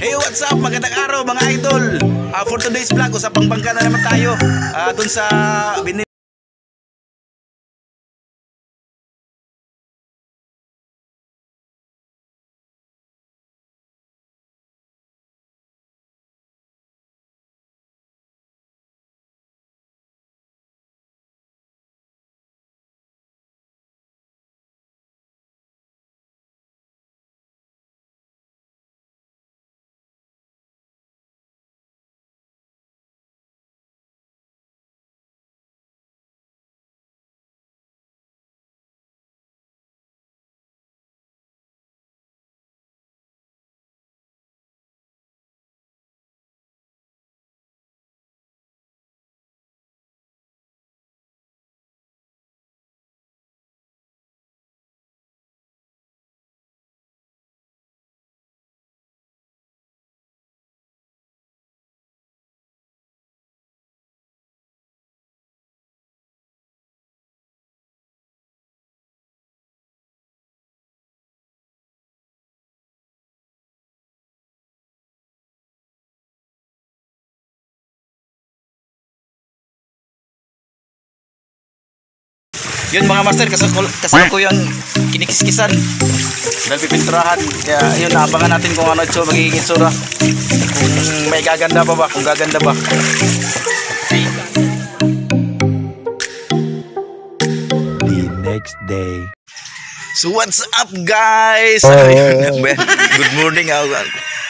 Hey, what's up? Magandang araw mga idol. For today's vlog, usapang bangka na naman tayo. Dun sa yun mga master, kasalukuyang kinikiskisan dahil pipinturahan. Kaya yun, abangan natin kung ano ito magiging itsura, kung may gaganda pa ba, kung gaganda ba. The next day. So what's up guys? Good morning.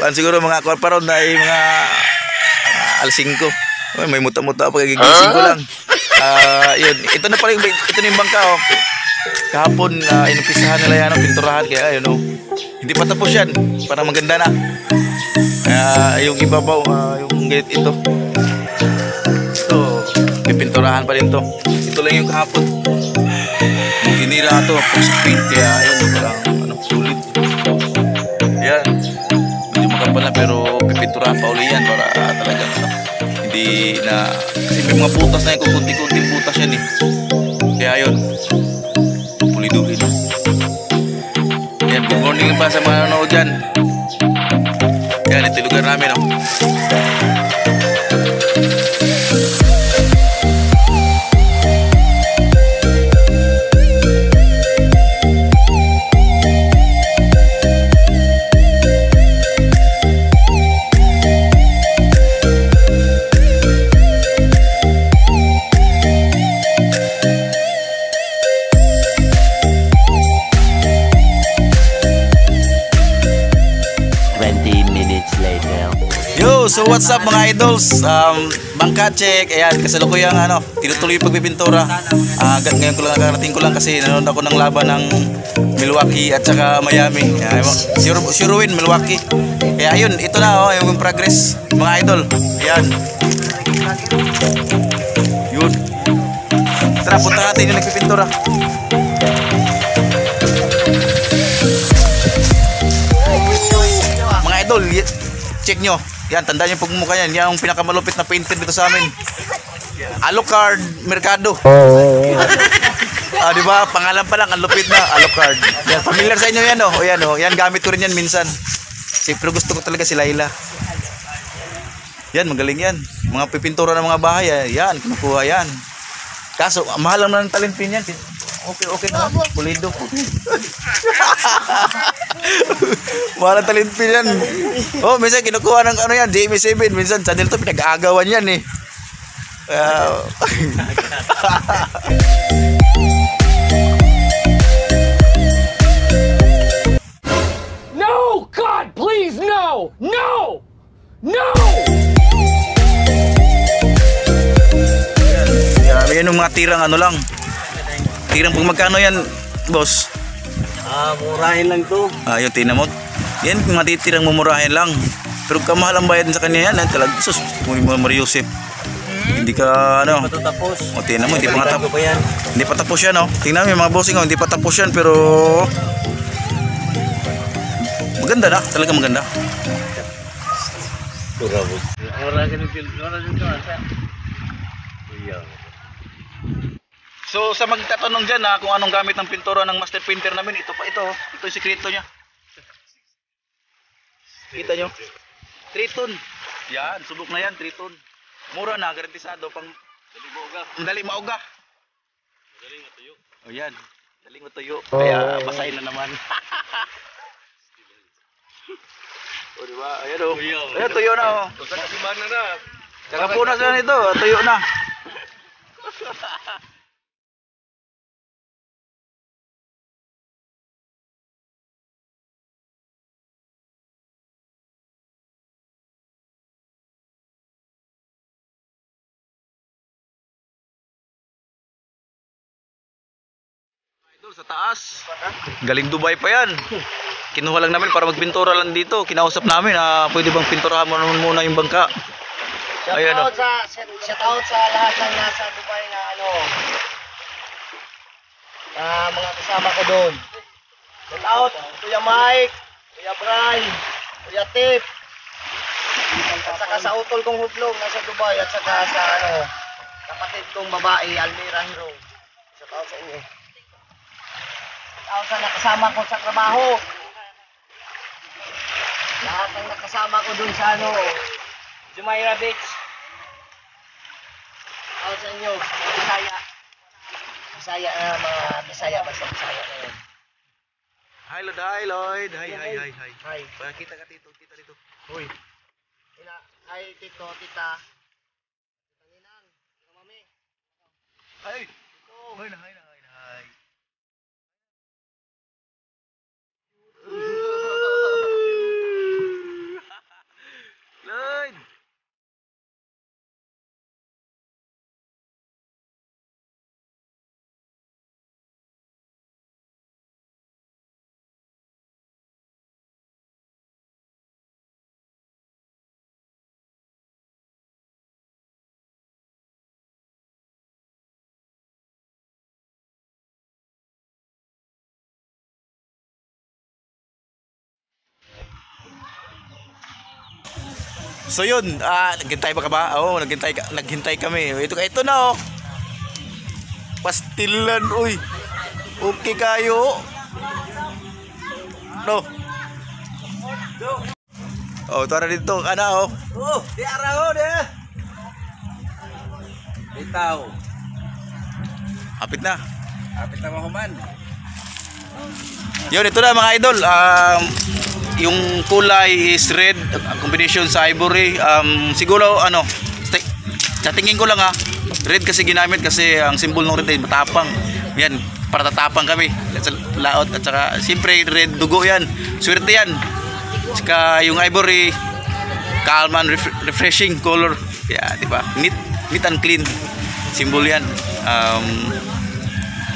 Kuan siguro mga kuan paron na mga alas 5. May muta-muta pa, gigising ko lang. Yun, ito na pala yung bangka oh. Kahapon inumpisahan nila yan ang pinturahan, kaya ayun oh. Hindi pa tapos yan, parang maganda na. Yung ibabaw, yung gate ito pipinturahan pa rin to. Ito lang yung kahapon. Tinira to, post-paint, kaya ayun, parang sulit. Yan, medyo makapal na pero pipinturahan pa uli yan para talaga hindi na, kasi may mga butas na yung kunti-kunting butas yan eh. Kaya yun, puliduhin. Yan, good morning lang pa sa mga nanonood dyan. Yan, ito yung lugar namin oh. Yo, so what's up mga idols? Bangka check. Ayan, kasalukuyang tinutuloy yung pagpipintura. Ngayon ko lang, nakarating ko lang kasi nanonood ako ng laban ng Milwaukee at saka Miami. Sure win Milwaukee. Kaya ayun, ito na oh, yung progress mga idol. Ayan. Yun. Tara, punta natin yung nagpipintura. Mga idol, check nyo. Yan, tandaan yung pagmumukha yan. Yan ang pinakamalupit na painter dito sa amin. Alucard Mercado. Diba? Pangalan pa lang, ang lupit na. Alucard. Yan, familiar sa inyo yan oh. O yan oh. Yan, gamit ko rin yan minsan. Pero gusto ko talaga si Laila. Yan, magaling yan. Mga pipintura ng mga bahay. Yan, kinukuha yan. Kaso, mahal lang ng talent pin yan. Okay na. Pulido. Mahal ang talent pin yan. Oh, minsan kinukuha ng yan, JM7. Minsan sa nito pinag-aagawan yan eh. No! God, please, no! No! No! Yan yung mga tirang lang. Tirang pag magkano yan, boss? Murahin lang to. Yung tinamot. Yan, matitirang mumurahin lang. Pero kamahal ang bayad sa kanya yan. Talagang sus, Mario Yosef. Hindi ka Matatapos. O tingnan mo, hindi pa nga tapos. Hindi pa tapos yan oh. Tingnan mo yung mga bossing oh, hindi pa tapos yan pero maganda na, talaga maganda. So sa magtatanong dyan kung anong gamit ng pintura ng master painter namin, ito yung sikreto niya. Kita nyo? 3 ton. Yan, subok na yan, 3 ton. Mura na, garantisado pang dali mauga. Dali matuyo. Oh yan, dali matuyo. Kaya basahin na naman. O diba? Ayan o. Ayan, tuyo na o. Kasimana na. Kakapunas na nito, tuyo na. Idol, sa taas. Galing Dubai pa yan. Kinuha lang namin para magpintura lang dito. Kinausap namin na pwede bang pinturahan mo naman muna yung bangka. Ayan o. Shout out sa lahat ng nasa Dubai na mga kasama ko doon. Shout out Kuya Mike, Kuya Brian, Kuya Tip. At saka sa utol kong hublong nasa Dubai at saka sa kapatid kong babae Almira Hero. Shout out sa inyo. Shout out sa nakasama ko sa trabaho. Lahat ng nakasama ko doon sa Jumeirah Beach. Out sa inyo, mga Bisaya. Mga Bisaya basta Bisaya na yun. Hi Lloyd, hi Lloyd. Hi. Hi. Kita ka dito, kita dito. Uy. Hi tito, tita. Tanginang, mami. Hi. Hi na. Lloyd. So yun, naghintay ba ka ba? Oo, naghintay kami. Ito na oh. Pastilan, uy. Okay kayo. No. Oh, tara dito, oh. Oh, di araw de. Bitaw. Hapit na. Kapit na mahuman. Yun, ito na mga idol. Yung kulay is red, combination sa ivory. Siguro sa tingin ko lang red kasi ginamit kasi ang symbol ng red ay matapang. Yan, para tatapang kami sa laot at saka siyempre red dugo yan. Swerte yan. Saka yung ivory calm and refreshing color. Yeah, di ba? Neat and clean. Symbol yan.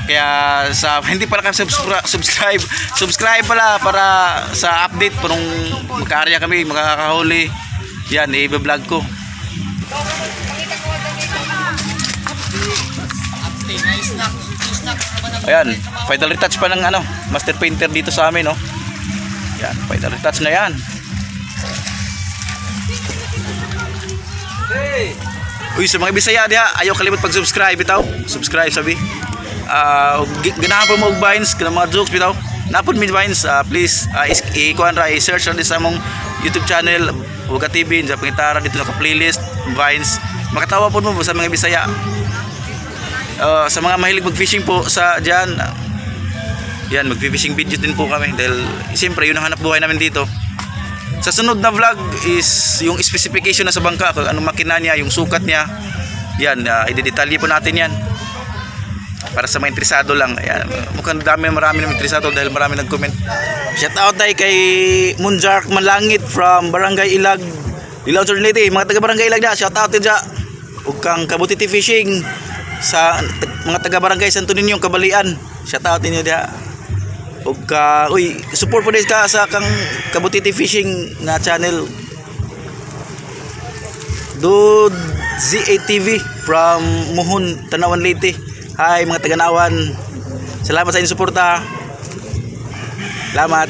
Kaya hindi pala kayo subscribe pala para sa update kung magkaarya kami, makakahuli. Yan, i-vlog ko. Ayan, final retouch pa ng master painter dito sa amin, no. Yan, final retouch na yan. Uy, sa mga Bisaya diha, ayaw kalimot pag-subscribe bitaw. Subscribe sabi. Ganahan po mo og vines kana mga jokes bitaw. Napod mi vines, please i-kuan ra i-search ra sa among YouTube channel Uga TV sa pangitara dito na ka-playlist vines. Makatawa po mo sa mga Bisaya. Sa mga mahilig mag-fishing po sa diyan. Yan, mag-fishing video din po kami dahil siyempre yun ang hanap buhay namin dito. Sa sunod na vlog is yung specification na sa bangka, kung anong makina niya, yung sukat niya. Yan, i-detalye po natin yan. Para sa mga interesado lang. Ayan, mukhang marami na interesado dahil marami nag-comment. Shout out tayo kay Munjark Malangit from Barangay Ilag, Lilaw Leyte. Mga taga Barangay Ilag na, shout out din dyan. Huwag kang Kabutiti Fishing sa mga taga Barangay Santo Niño, Kabalian. Shout out din nyo dyan. Uy, support po din ka sa kang Kabutiti Fishing na channel. Dude ZATV from Muhon, Tanawan Leyte. Hi mga taga-Nawan. Salamat sa inyong suporta. Salamat.